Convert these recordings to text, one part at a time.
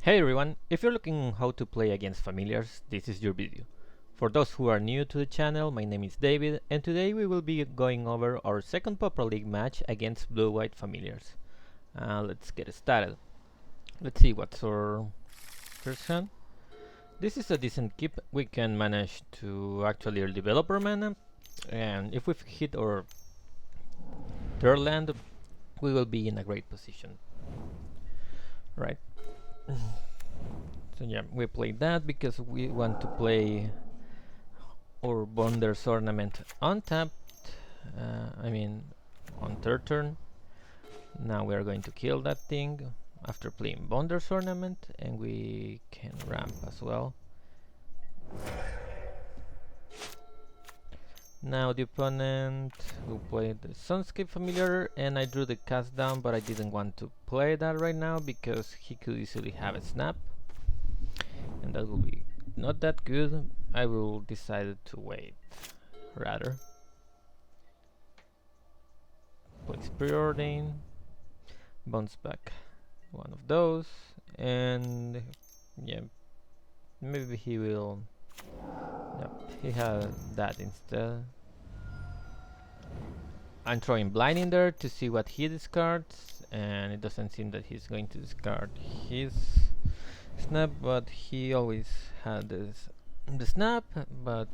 Hey everyone, if you're looking how to play against familiars, this is your video. For those who are new to the channel, my name is David and today we will be going over our second Pauper League match against blue-white familiars. Let's get started. Let's see what's our first hand. This is a decent keep. We can manage to actually develop our mana, and if we hit our third land, we will be in a great position. Right. So yeah, we play that because we want to play our Bonder's Ornament untapped, on third turn. Now we are going to kill that thing after playing Bonder's Ornament, and we can ramp as well. Now the opponent will play the Sunscape Familiar, and I drew the cast down, but I didn't want to play that right now because he could easily have a snap, and that will be not that good. I will decide to wait rather. Place Preordain, bounce back one of those, and yeah, maybe he will. Yep, he had that instead. I'm throwing blind in there to see what he discards, and it doesn't seem that he's going to discard his snap, but he always had the snap. But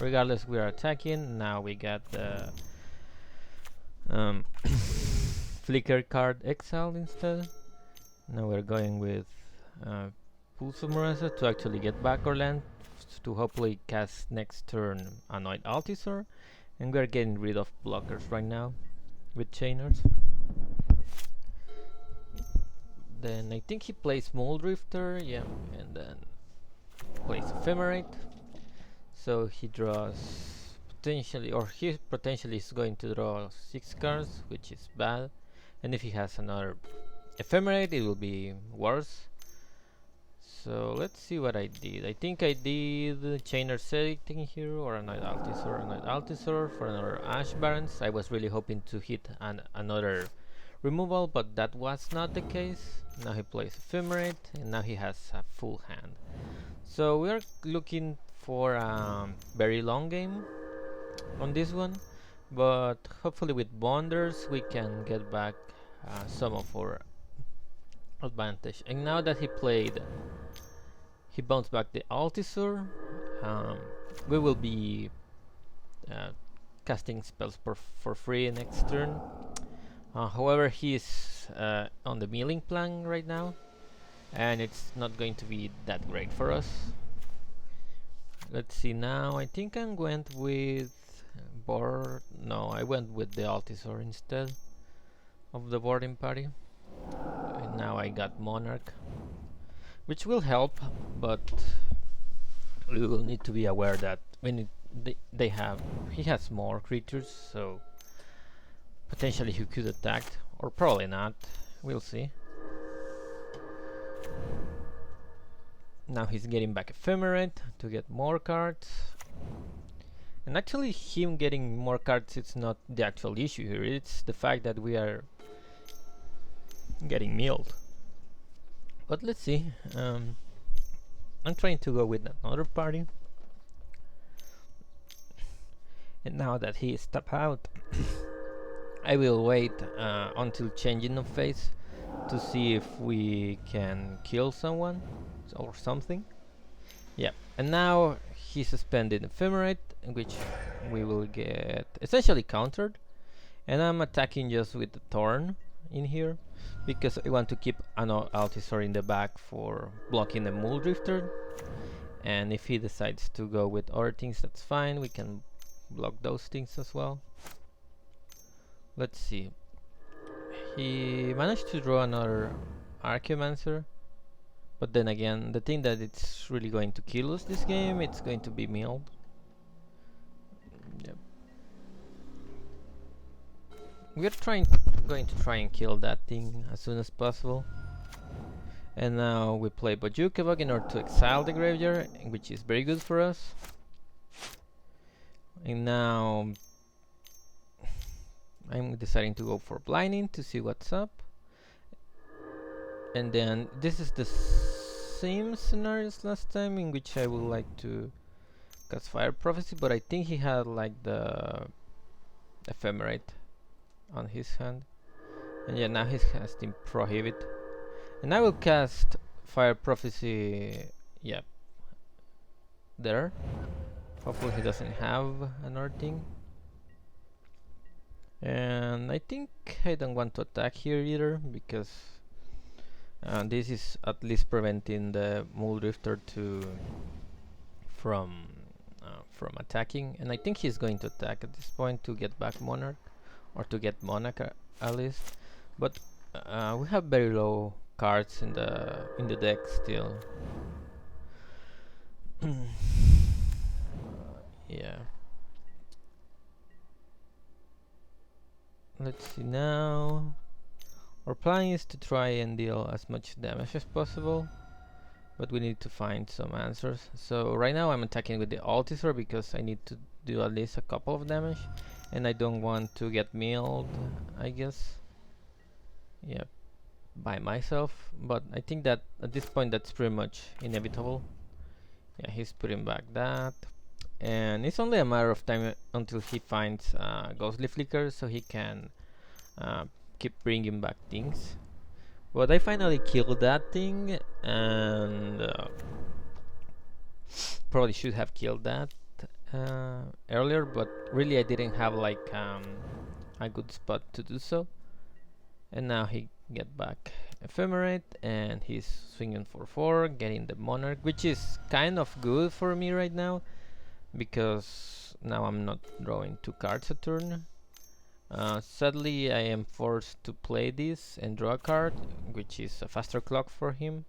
regardless, we are attacking. Now we got the flicker card exiled instead. Now we're going with Pulse of Morasa to actually get back our land, to hopefully cast next turn Annoyed Altisor, and we're getting rid of blockers right now with Chainers. Then I think he plays Muldrifter, yeah, and then plays Ephemerate. So he draws potentially, or he potentially is going to draw 6 cards, which is bad. And if he has another Ephemerate, it will be worse. So let's see what I did. I think I did Chainer Setting here, or Annoyed Altisor for another Ash Barrens. I was really hoping to hit another removal, but that was not the case. Now he plays Ephemerate, and now he has a full hand. So we are looking for a very long game on this one, but hopefully with Bonders we can get back some of our advantage. And now that he bounced back the Altisor, we will be casting spells for free next turn. However, he is on the milling plan right now, and it's not going to be that great for us. Let's see now. I think I went with board. No, I went with the Altisor instead of the boarding party. And now I got Monarch, which will help, but we will need to be aware that when he has more creatures, so potentially he could attack, or probably not. We'll see. Now he's getting back Ephemerate to get more cards. And actually him getting more cards, it's not the actual issue here, it's the fact that we are getting milled. But let's see. I'm trying to go with another party. And now that he is tapped out, I will wait until changing of phase to see if we can kill someone or something. Yeah, and now he suspended Ephemerate, which we will get essentially countered. And I'm attacking just with the Thorn in here because I want to keep Altisor in the back for blocking the Muldrifter. And if he decides to go with other things, that's fine. We can block those things as well. Let's see. He managed to draw another Archaeomancer, but then again, the thing that it's really going to kill us this game, it's going to be milled. Yep. We're going to try and kill that thing as soon as possible. And now we play Bojukevog in order to exile the graveyard, which is very good for us. And now I'm deciding to go for blinding to see what's up. And then this is the same scenario as last time, in which I would like to cast Fire Prophecy, but I think he had like the Ephemerate on his hand. And yeah, now he's casting Prohibit. And I will cast Fire Prophecy, yeah, there. Hopefully he doesn't have another thing. And I think I don't want to attack here either, because this is at least preventing the Muldrifter from attacking. And I think he's going to attack at this point to get back Monarch, or to get Monarch at least. But we have very low cards in the deck still. Yeah. Let's see now. Our plan is to try and deal as much damage as possible, but we need to find some answers. So right now I'm attacking with the Altisor because I need to do at least a couple of damage, and I don't want to get milled, I guess. Yeah, by myself. But I think that at this point that's pretty much inevitable. Yeah, he's putting back that. And it's only a matter of time until he finds Ghostly Flicker, so he can keep bringing back things. But I finally killed that thing, and probably should have killed that earlier, but really I didn't have like a good spot to do so. And now he get back Ephemerate, and he's swinging for 4, getting the Monarch, which is kind of good for me right now, because now I'm not drawing 2 cards a turn. Sadly, I am forced to play this and draw a card, which is a faster clock for him.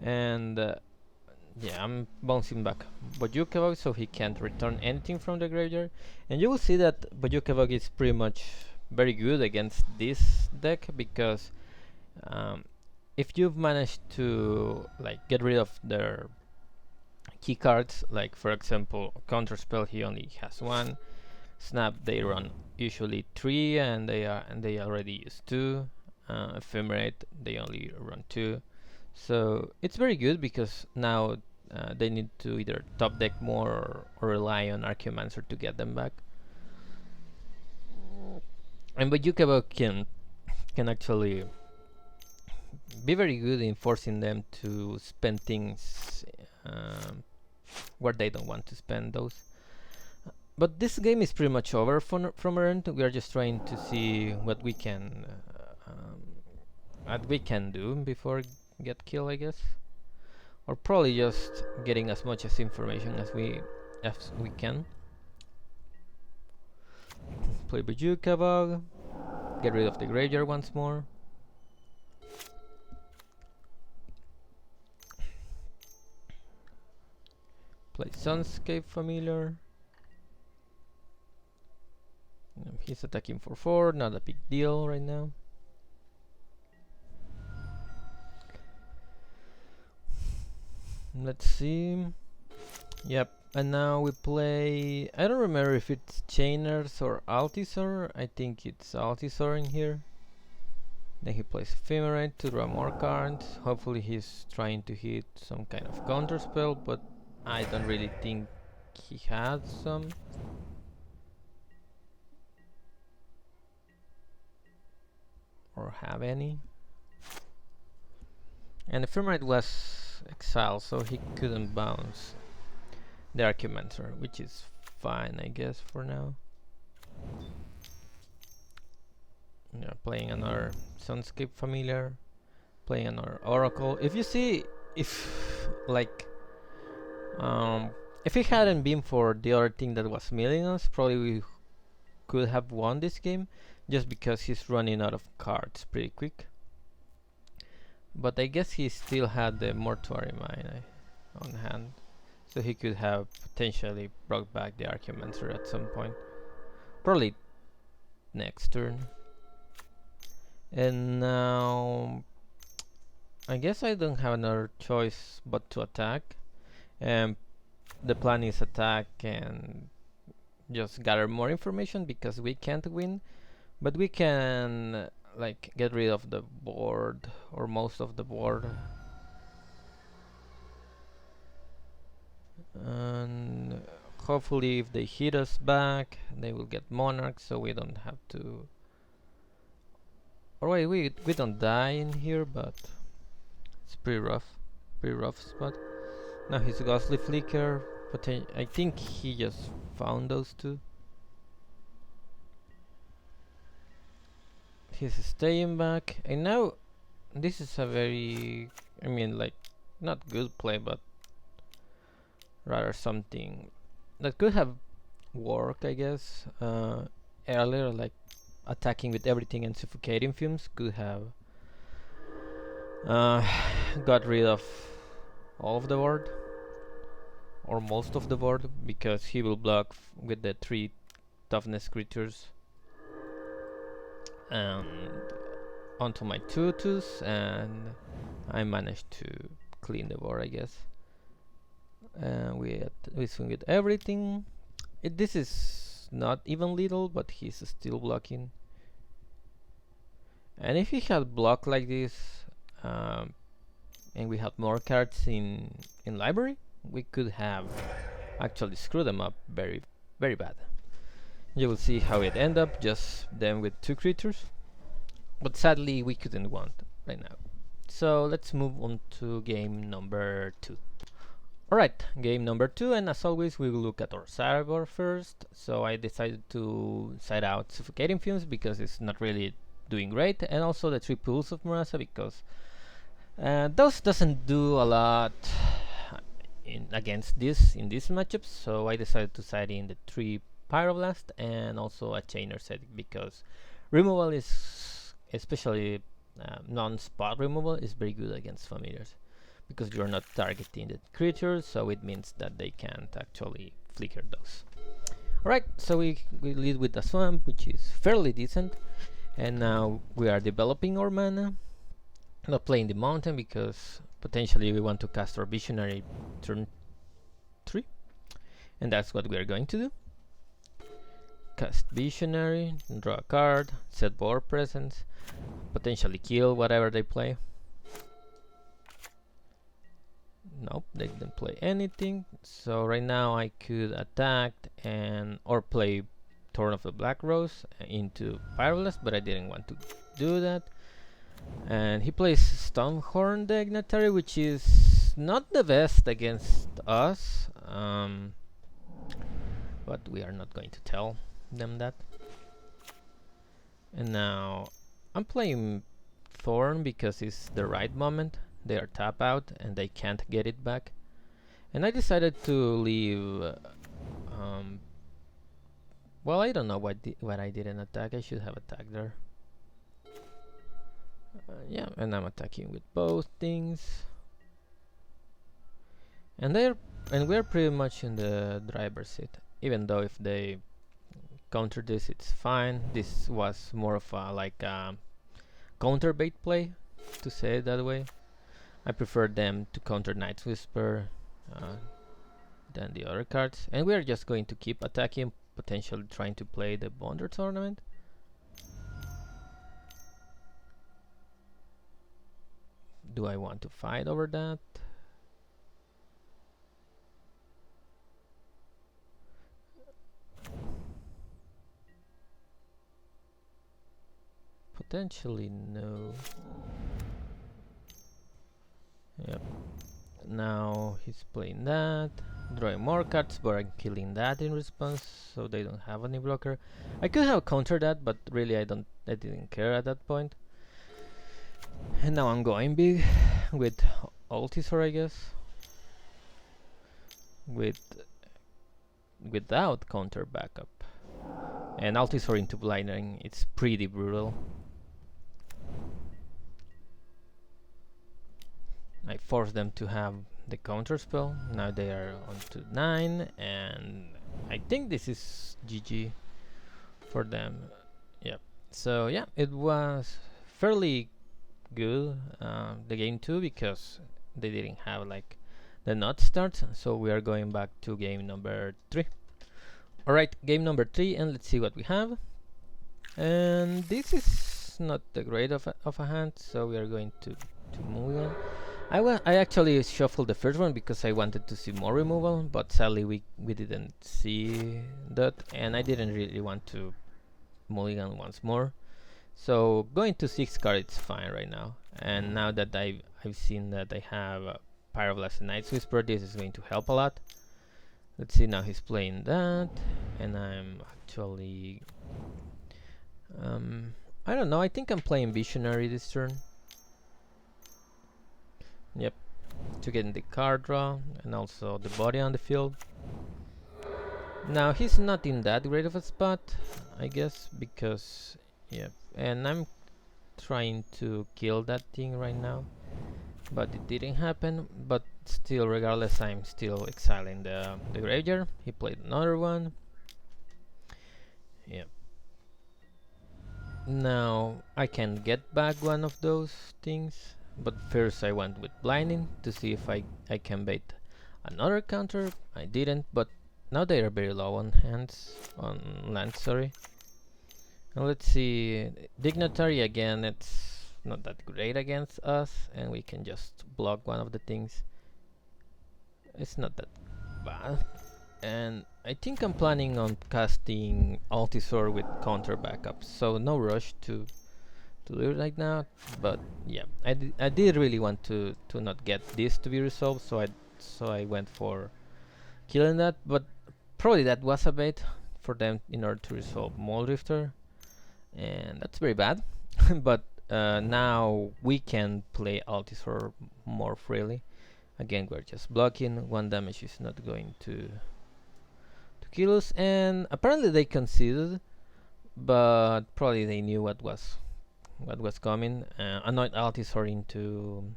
And yeah, I'm bouncing back Bojuka, so he can't return anything from the graveyard. And you will see that Bojuka is pretty much very good against this deck, because if you've managed to like get rid of their key cards, like for example Counterspell, he only has 1. Snap, they run usually 3, and they already use 2. Ephemerate, they only run 2. So it's very good, because now they need to either top deck more or rely on Archaeomancer to get them back. And Bojuka can actually be very good in forcing them to spend things where they don't want to spend those. But this game is pretty much over from our end. We are just trying to see what we can do before get killed, I guess, or probably just getting as much as information as we can. Play Bojuka Bug, get rid of the graveyard once more. Play Sunscape Familiar. He's attacking for 4, not a big deal right now. Let's see. Yep, and now we play... I don't remember if it's Chainers or Altisor. I think it's Altisor in here. Then he plays Ephemerate to draw more cards. Hopefully he's trying to hit some kind of counterspell, but I don't really think he had some. Or have any. And Ephemerate was exiled, so he couldn't bounce the Archaeomancer, which is fine, I guess, for now. Yeah, playing another Sunscape Familiar, playing another Oracle. If you see, if it hadn't been for the other thing that was milling us, probably we could have won this game, just because he's running out of cards pretty quick. But I guess he still had the Mortuary Mine on hand, so he could have potentially brought back the Archaeomancer at some point. Probably next turn. And now I guess I don't have another choice but to attack. The plan is attack and just gather more information, because we can't win, but we can like get rid of the board, or most of the board. And hopefully if they hit us back, they will get monarch, so we don't have to. Or wait, we don't die in here, but it's pretty rough spot. Now his ghostly flicker. I think he just found those two. He's staying back, and now this is a very, I mean, like, not good play, but rather something that could have worked, I guess. Earlier, like attacking with everything and suffocating fumes could have got rid of all of the board, or most of the board, because he will block with the 3 toughness creatures and onto my tutus, and I managed to clean the board, I guess. We swing with everything. This is not even little, but he's still blocking. And if he had blocked like this, and we had more cards in library, we could have actually screwed them up very bad. You will see how it ended up, just them with 2 creatures. But sadly, we couldn't want right now. So let's move on to game number 2. Alright, game number 2, and as always, we will look at our sideboard first. So I decided to side out Suffocating Fumes because it's not really doing great, and also the 3 Pools of Murasa because those doesn't do a lot against this in these matchups. So I decided to side in the 3 Pyroblast and also a Chainer set because removal is, especially non-spot removal, is very good against familiars because you're not targeting the creatures, so it means that they can't actually flicker those. Alright, so we lead with the swamp, which is fairly decent, and now we are developing our mana. Not playing the mountain because potentially we want to cast our visionary turn 3, and that's what we are going to do. Cast visionary, draw a card, set board presence, potentially kill whatever they play. Nope, they didn't play anything. So right now I could attack or play Thorn of the Black Rose into Pyroblast, but I didn't want to do that. And he plays Stormhorn Dignitary, which is not the best against us, but we are not going to tell them that. And now I'm playing Thorn because it's the right moment. They are tap out and they can't get it back. And I decided to leave. Well, I don't know what I didn't attack. I should have attacked there. Yeah, and I'm attacking with both things. And we're pretty much in the driver's seat. Even though if they counter this, it's fine. This was more of a counter bait play, to say it that way. I prefer them to counter Night's Whisper than the other cards. And we're just going to keep attacking, potentially trying to play the Bonder Tournament. Do I want to fight over that? Potentially no. Yep. Now he's playing that, drawing more cards, but I'm killing that in response, so they don't have any blocker. I could have countered that, but really I didn't care at that point. And now I'm going big with Altisor, I guess. Without counter backup. And Altisor into blinding, it's pretty brutal. I forced them to have the counter spell. Now they are on to 9, and I think this is GG for them. Yep. So yeah, it was fairly good, the game 2, because they didn't have like the nut start. So we are going back to game number 3. Alright, game number 3, and let's see what we have. And this is not the great of a hand, so we are going to move on. I actually shuffled the first one because I wanted to see more removal, but sadly we didn't see that, and I didn't really want to mulligan once more. So going to 6 card it's fine right now. And now that I've seen that I have Pyroblast and Night's Whisper, this is going to help a lot. Let's see, now he's playing that, and I'm actually I don't know, I think I'm playing Visionary this turn. Yep, to get in the card draw and also the body on the field. Now he's not in that great of a spot, I guess, because yep, and I'm trying to kill that thing right now, but it didn't happen. But still, regardless, I'm still exiling the graveyard. He played another one. Yep. Now I can get back one of those things, but first I went with blinding to see if I can bait another counter. I didn't, but now they are very low on land, sorry. And let's see, Dignitary again, it's not that great against us, and we can just block one of the things. It's not that bad. And I think I'm planning on casting Altisor with counter backup, so no rush to do it right now. But yeah, I did really want to not get this to be resolved, so I went for killing that. But probably that was a bait for them in order to resolve Moldrifter, and that's very bad. But now we can play Altisor more freely. Again, we're just blocking. 1 damage is not going to kill us, and apparently they conceded, but probably they knew what was coming. Annoyed Altisor into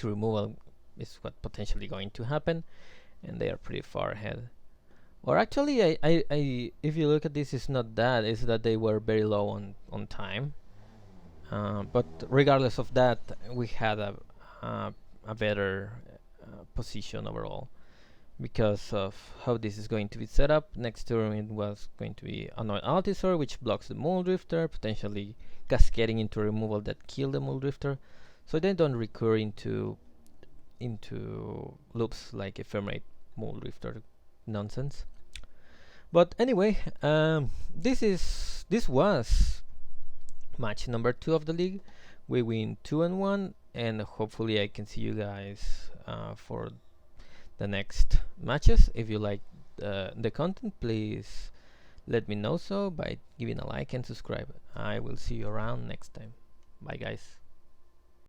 removal is what potentially going to happen, and they are pretty far ahead. Or actually, if you look at this, it's not that. It's that they were very low on time. But regardless of that, we had a better position overall because of how this is going to be set up. Next turn it was going to be Annoyed Altisor, which blocks the Moldrifter, potentially cascading into removal that kill the Moldrifter, so they don't recur into loops like Ephemerate Moldrifter nonsense. But anyway, this was match number 2 of the league. We win 2-1, and hopefully I can see you guys for the next matches. If you like the content, please let me know so by giving a like and subscribe. I will see you around next time. Bye guys.